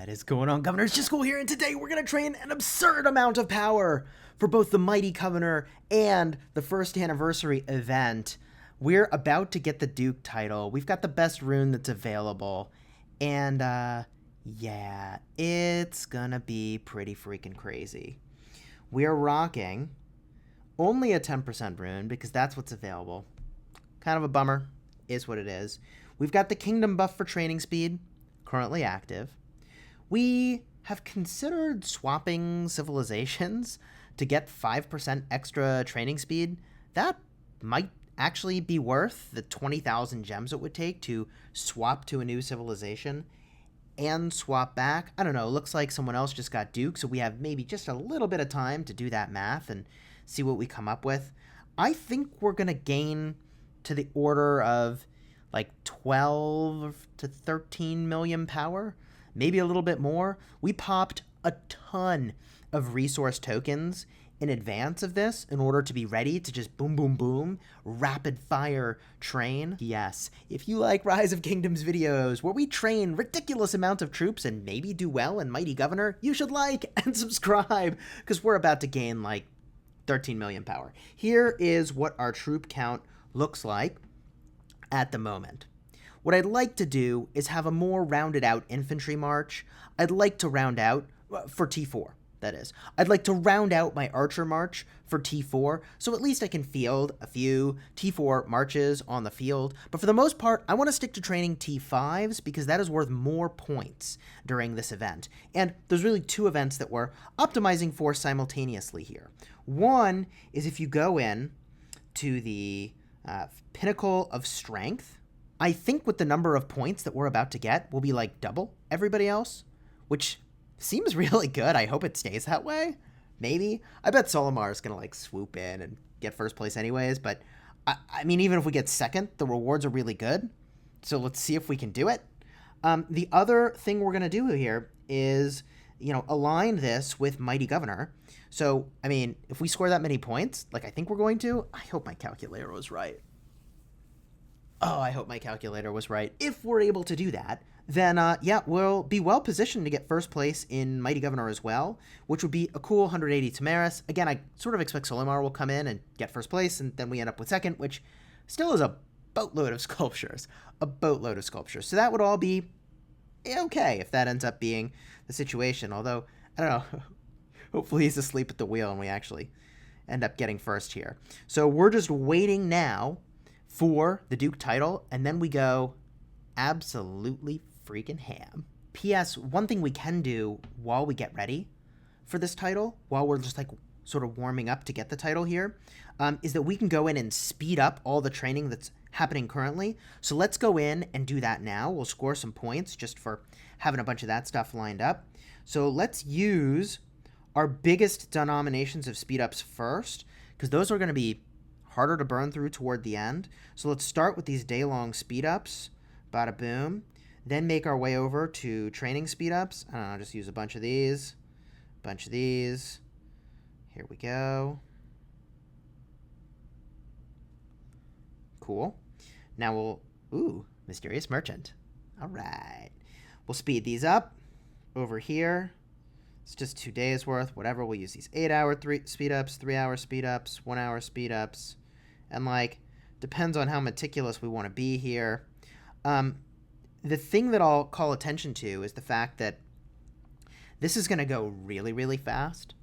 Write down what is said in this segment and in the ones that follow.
What is going on, Governor? It's Chisgule here, and today we're going to train an absurd amount of power for both the Mighty Governor and the first anniversary event. We're about to get the Duke title. We've got the best rune that's available, and yeah, it's gonna be pretty freaking crazy. We're rocking only a 10% rune because that's what's available. Kind of a bummer, is what it is. We've got the Kingdom buff for training speed, currently active. We have considered swapping civilizations to get 5% extra training speed. That might actually be worth the 20,000 gems it would take to swap to a new civilization and swap back. I don't know, looks like someone else just got Duke, so we have maybe just a little bit of time to do that math and see what we come up with. I think we're going to gain to the order of like 12 to 13 million power, maybe a little bit more. We popped a ton of resource tokens in advance of this in order to be ready to just boom, boom, boom, rapid fire train. Yes, if you like Rise of Kingdoms videos where we train ridiculous amounts of troops and maybe do well in Mighty Governor, you should like and subscribe because we're about to gain like 13 million power. Here is what our troop count looks like at the moment. What I'd like to do is have a more rounded out infantry march. I'd like to round out, for T4, that is. I'd like to round out my archer march for T4, so at least I can field a few T4 marches on the field. But for the most part, I want to stick to training T5s because that is worth more points during this event. And there's really two events that we're optimizing for simultaneously here. One is if you go in to the Pinnacle of Strength, I think with the number of points that we're about to get, we'll be like double everybody else, which seems really good. I hope it stays that way. Maybe. I bet Solimar is going to like swoop in and get first place anyways, but I mean, even if we get second, the rewards are really good. So let's see if we can do it. The other thing we're going to do here is, align this with Mighty Governor. So, I mean, if we score that many points, like I think we're going to, I hope my calculator was right. Oh, I hope my calculator was right. If we're able to do that, then, yeah, we'll be well positioned to get first place in Mighty Governor as well, which would be a cool 180 Tamaris. Again, I sort of expect Solimar will come in and get first place, and then we end up with second, which still is a boatload of sculptures. A boatload of sculptures. So that would all be okay if that ends up being the situation, although, I don't know, hopefully he's asleep at the wheel and we actually end up getting first here. So we're just waiting now for the Duke title, and then we go absolutely freaking ham. P.S. One thing we can do while we get ready for this title, while we're just like sort of warming up to get the title here, is that we can go in and speed up all the training that's happening currently. So let's go in and do that now. We'll score some points just for having a bunch of that stuff lined up. So let's use our biggest denominations of speed ups first, because those are going to be harder to burn through toward the end. So let's start with these day-long speed ups. Bada boom. Then make our way over to training speed ups. I don't know, just use a bunch of these. Bunch of these. Here we go. Cool. Now ooh, Mysterious Merchant. All right. We'll speed these up over here. It's just 2 days worth, whatever. We'll use these 8-hour speed ups, 3-hour speed ups, 1-hour speed ups. And like, depends on how meticulous we want to be here. The thing that I'll call attention to is the fact that this is going to go really, really fast.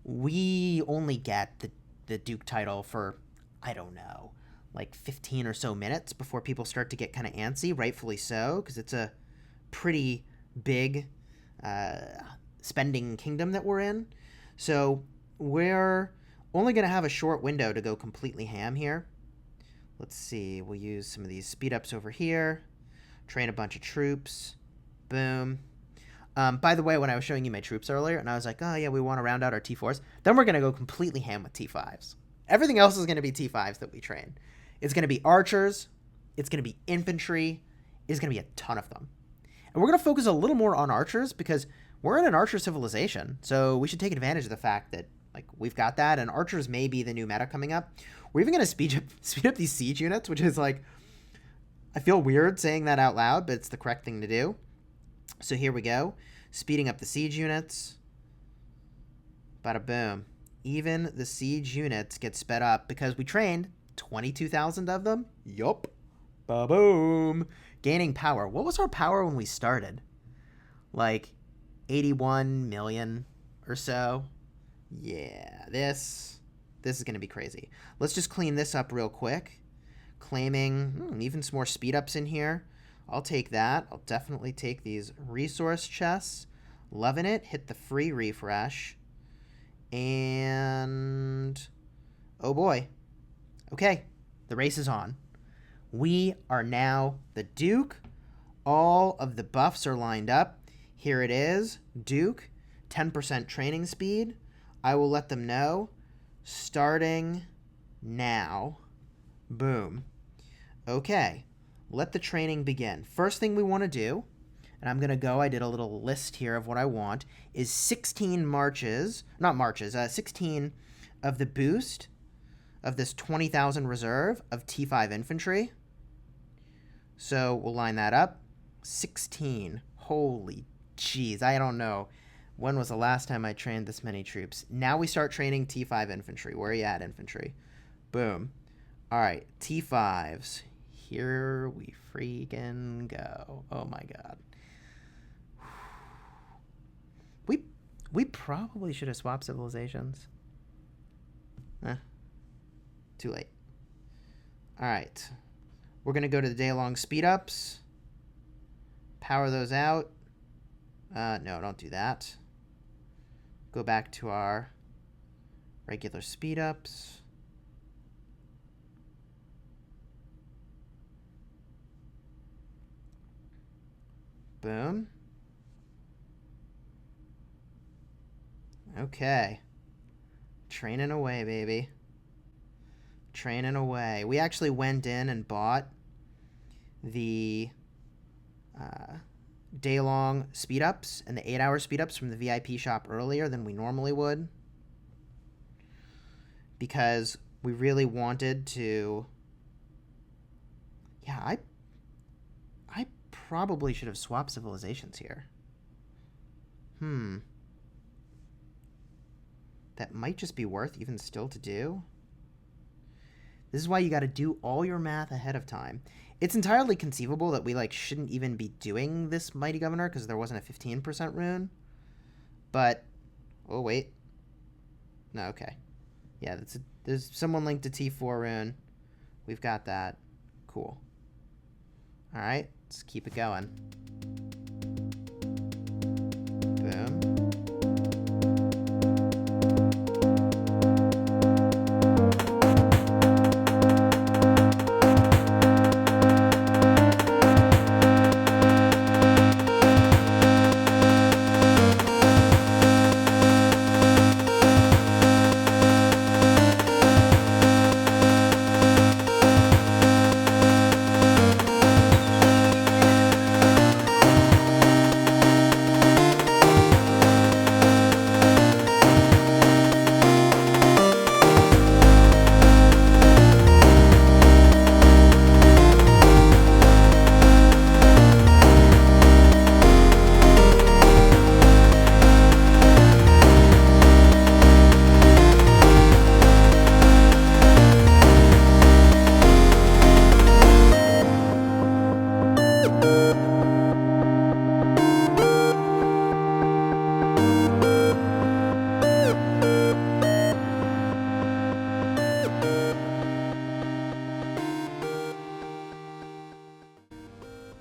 We only get the Duke title for, I don't know, like 15 or so minutes before people start to get kind of antsy, rightfully so, because it's a pretty big spending kingdom that we're in. So we're only going to have a short window to go completely ham here. Let's see, we'll use some of these speed ups over here, train a bunch of troops, boom. By the way, when I was showing you my troops earlier, and I was like, oh yeah, we want to round out our T4s, then we're going to go completely ham with T5s. Everything else is going to be T5s that we train. It's going to be archers, it's going to be infantry, it's going to be a ton of them. And we're going to focus a little more on archers because we're in an archer civilization, so we should take advantage of the fact that like we've got that, and archers may be the new meta coming up. We're even going to speed up these siege units, which is like, I feel weird saying that out loud, but it's the correct thing to do. So here we go. Speeding up the siege units. Bada boom. Even the siege units get sped up because we trained 22,000 of them. Yup. Ba-boom. Gaining power. What was our power when we started? Like 81 million or so. Yeah, this is going to be crazy. Let's just clean this up real quick. Claiming even some more speed ups in here. I'll take that. I'll definitely take these resource chests. Loving it. Hit the free refresh. And oh boy. Okay, the race is on. We are now the Duke. All of the buffs are lined up. Here it is. Duke, 10% training speed. I will let them know. Starting now. Boom. Okay, let the training begin. First thing we want to do, and I'm going to go, I did a little list here of what I want, is 16 16 of the boost of this 20,000 reserve of T5 infantry. So we'll line that up. 16. Holy jeez, I don't know. When was the last time I trained this many troops? Now we start training T5 infantry. Where are you at, infantry? Boom. All right, T5s. Here we freaking go. Oh my god. We probably should have swapped civilizations. Too late. All right. We're going to go to the day-long speed-ups. Power those out. No, don't do that. Go back to our regular speed-ups. Boom. Okay. Training away, baby. Training away. We actually went in and bought the day-long speed-ups and the 8-hour speed-ups from the VIP shop earlier than we normally would, because we really wanted to... Yeah, I probably should have swapped civilizations here. That might just be worth even still to do. This is why you got to do all your math ahead of time. It's entirely conceivable that we shouldn't even be doing this Mighty Governor because there wasn't a 15% rune. But, oh wait. No, okay. Yeah, there's someone linked to T4 rune. We've got that. Cool. All right, let's keep it going. Boom.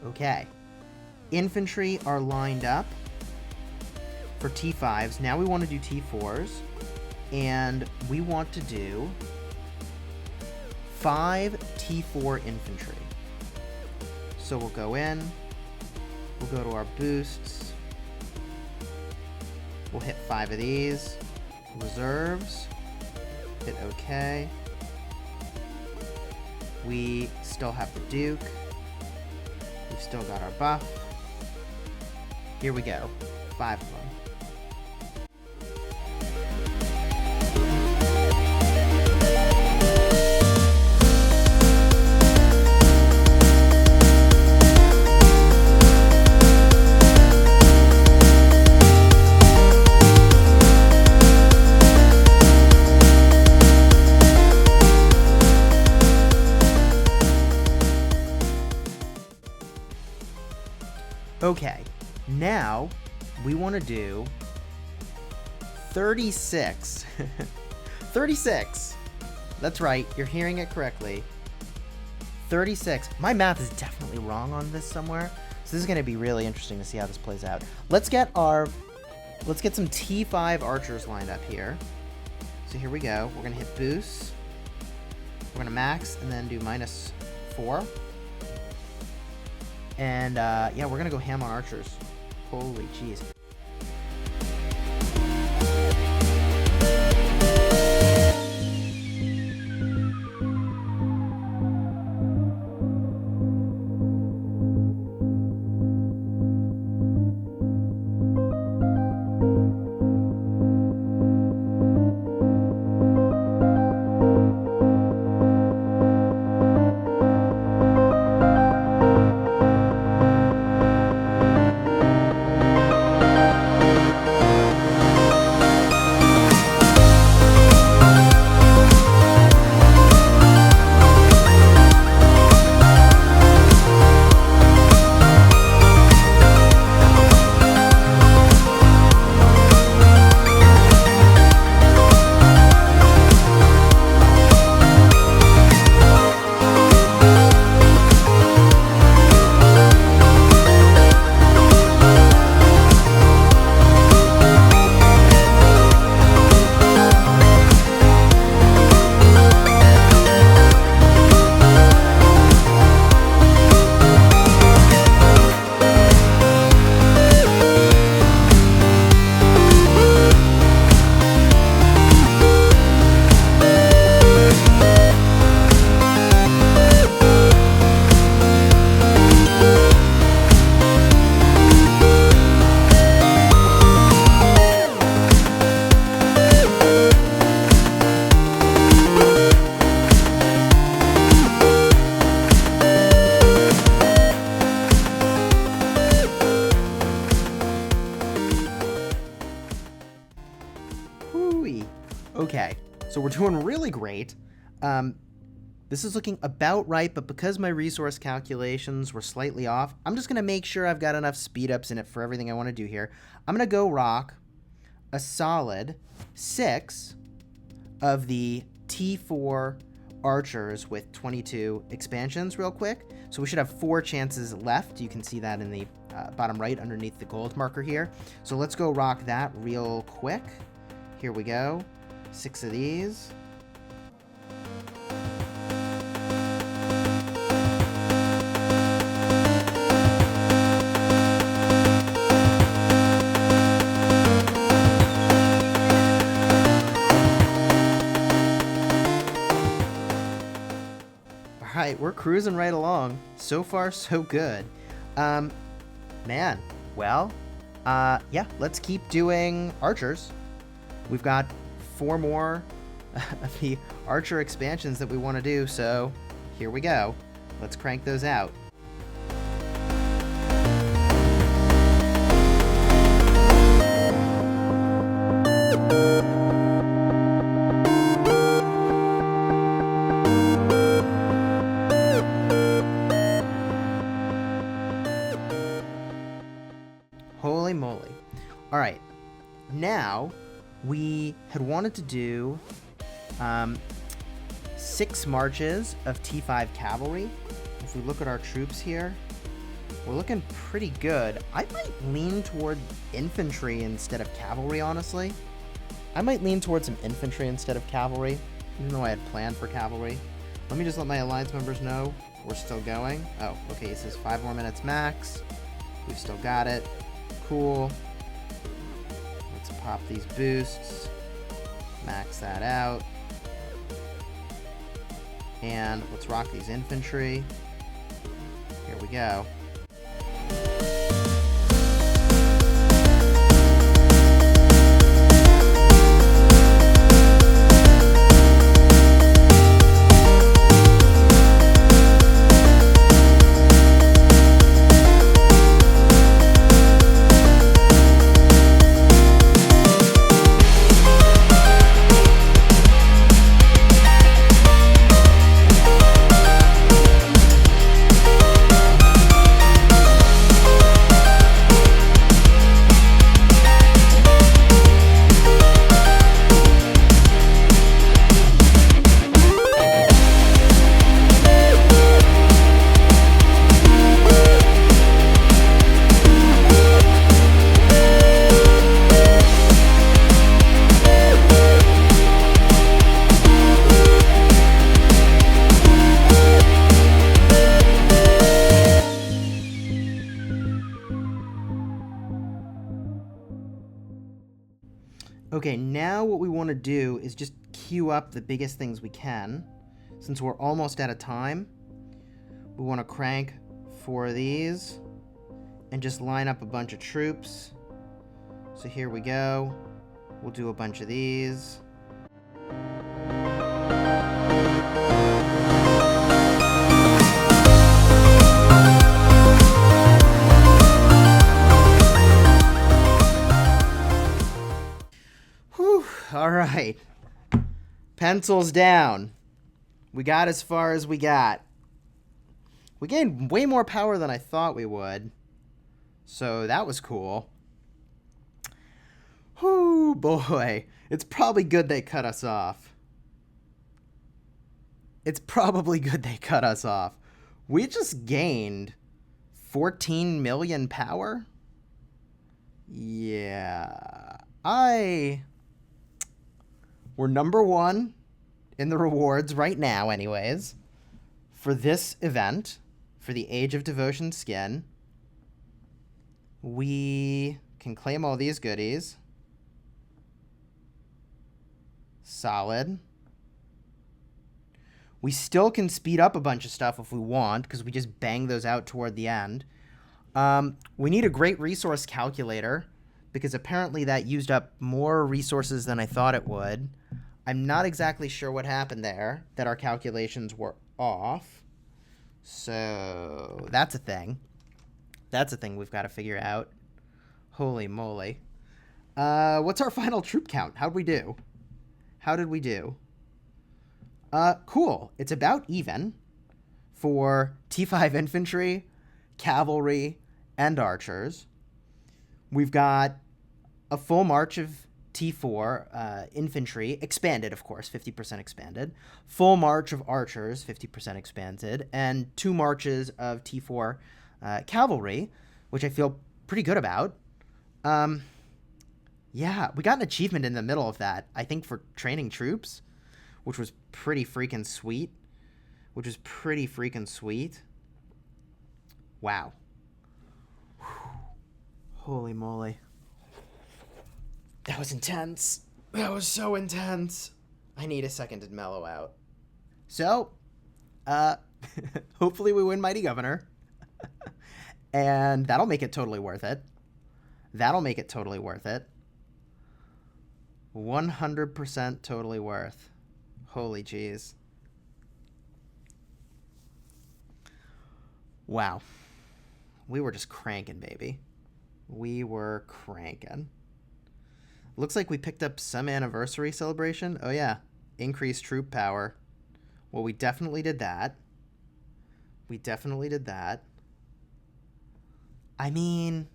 Okay. Infantry are lined up for T5s. Now we want to do T4s. And we want to do 5 T4 infantry. So we'll go in. We'll go to our boosts. We'll hit 5 of these. Reserves. Hit OK. We still have the Duke. We've still got our buff. Here we go. 5 of them. Now, we want to do 36. 36. That's right. You're hearing it correctly. 36. My math is definitely wrong on this somewhere. So this is going to be really interesting to see how this plays out. Let's get some T5 archers lined up here. So here we go. We're going to hit boost. We're going to max and then do -4. And yeah, we're going to go ham on archers. Holy jeez. Okay, so we're doing really great. This is looking about right, but because my resource calculations were slightly off, I'm just going to make sure I've got enough speed ups in it for everything I want to do here. I'm going to go rock a solid 6 of the T4 archers with 22 expansions real quick. So we should have 4 chances left. You can see that in the bottom right underneath the gold marker here. So let's go rock that real quick. Here we go. 6 of these. All right, we're cruising right along. So far, so good. Man, well, yeah, let's keep doing archers. We've got 4 more of the archer expansions that we want to do, so here we go. Let's crank those out. Holy moly. All right, now we had wanted to do 6 marches of T5 cavalry. If we look at our troops here, we're looking pretty good. I might lean toward infantry instead of cavalry, honestly. I might lean toward some infantry instead of cavalry, even though I had planned for cavalry. Let me just let my alliance members know we're still going. Oh, okay, it says 5 more minutes max. We've still got it. Cool. Let's pop these boosts. Max that out. And let's rock these infantry. Here we go. Okay, now what we want to do is just queue up the biggest things we can. Since we're almost out of time, we want to crank 4 of these and just line up a bunch of troops. So here we go. We'll do a bunch of these. Whew, all right. Pencils down. We got as far as we got. We gained way more power than I thought we would. So that was cool. Whoo, boy. It's probably good they cut us off. It's probably good they cut us off. We just gained 14 million power? Yeah. We're number 1 in the rewards right now, anyways, for this event, for the Age of Devotion skin. We can claim all these goodies. Solid. We still can speed up a bunch of stuff if we want, because we just bang those out toward the end. We need a great resource calculator, because apparently that used up more resources than I thought it would. I'm not exactly sure what happened there, that our calculations were off. So that's a thing. That's a thing we've got to figure out. Holy moly. What's our final troop count? How'd we do? How did we do? Cool. It's about even for T5 infantry, cavalry, and archers. We've got a full march of T4 infantry, expanded, of course, 50% expanded. Full march of archers, 50% expanded. And 2 marches of T4 cavalry, which I feel pretty good about. Yeah, we got an achievement in the middle of that, I think, for training troops, which was pretty freaking sweet. Wow. Whew. Holy moly. That was intense. That was so intense. I need a second to mellow out. So, hopefully we win Mighty Governor. And that'll make it totally worth it. 100% totally worth. Holy jeez. Wow. We were just cranking, baby. We were cranking. Looks like we picked up some anniversary celebration. Oh, yeah. Increased troop power. Well, we definitely did that. I mean,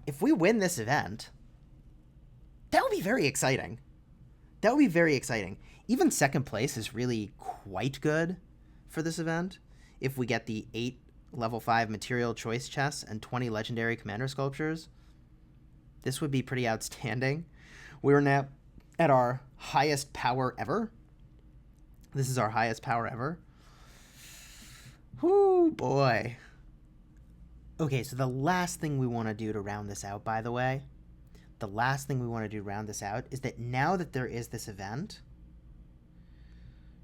if we win this event, that would be very exciting. Even second place is really quite good for this event. If we get the 8 level 5 material choice chests and 20 legendary commander sculptures, this would be pretty outstanding. We're now at our highest power ever. This is our highest power ever. Whoo, boy. Okay, so the last thing we want to do to round this out, by the way, is that now that there is this event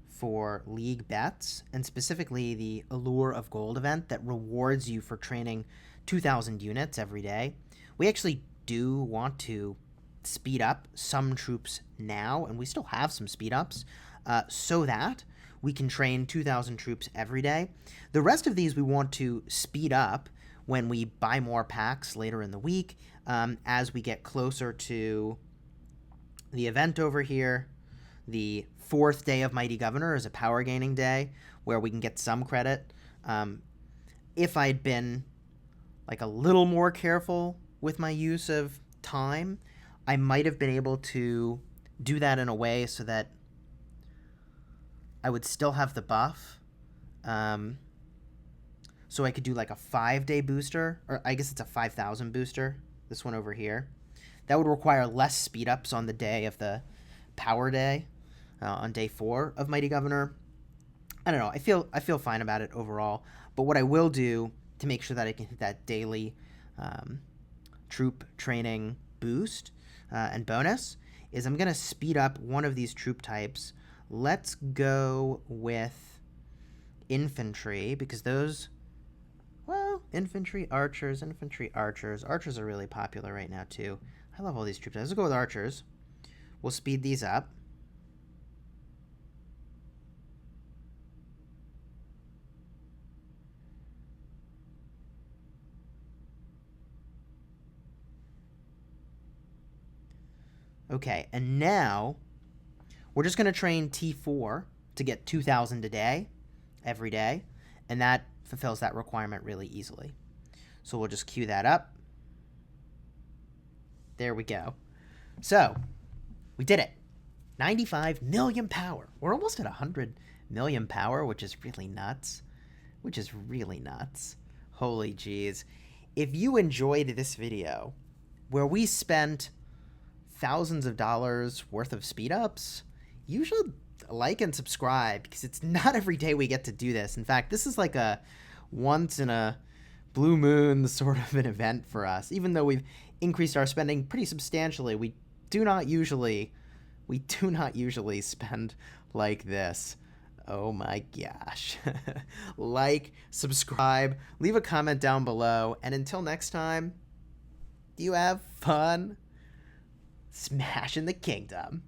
for League bets, and specifically the Allure of Gold event that rewards you for training 2,000 units every day, we actually do want to speed up some troops now, and we still have some speed ups, so that we can train 2,000 troops every day. The rest of these we want to speed up when we buy more packs later in the week, as we get closer to the event over here. The 4th day of Mighty Governor is a power gaining day where we can get some credit. If I'd been like a little more careful with my use of time, I might have been able to do that in a way so that I would still have the buff. So I could do like a 5-day booster, or I guess it's a 5,000 booster, this one over here. That would require less speed ups on the day of the power day, on day 4 of Mighty Governor. I don't know. I feel fine about it overall. But what I will do to make sure that I can hit that daily troop training boost and bonus is I'm going to speed up one of these troop types. Let's go with infantry, because those, well, infantry, archers. Archers are really popular right now, too. I love all these troop types. Let's go with archers. We'll speed these up. Okay, and now we're just going to train T4 to get 2,000 a day, every day, and that fulfills that requirement really easily. So we'll just queue that up. There we go. So we did it. 95 million power. We're almost at 100 million power, which is really nuts. Holy jeez. If you enjoyed this video where we spent thousands of dollars worth of speed ups, you should like and subscribe, because it's not every day we get to do this. In fact, this is like a once in a blue moon sort of an event for us. Even though we've increased our spending pretty substantially, we do not usually spend like this. Oh my gosh. Like, subscribe, leave a comment down below, and until next time, you have fun smashing the kingdom.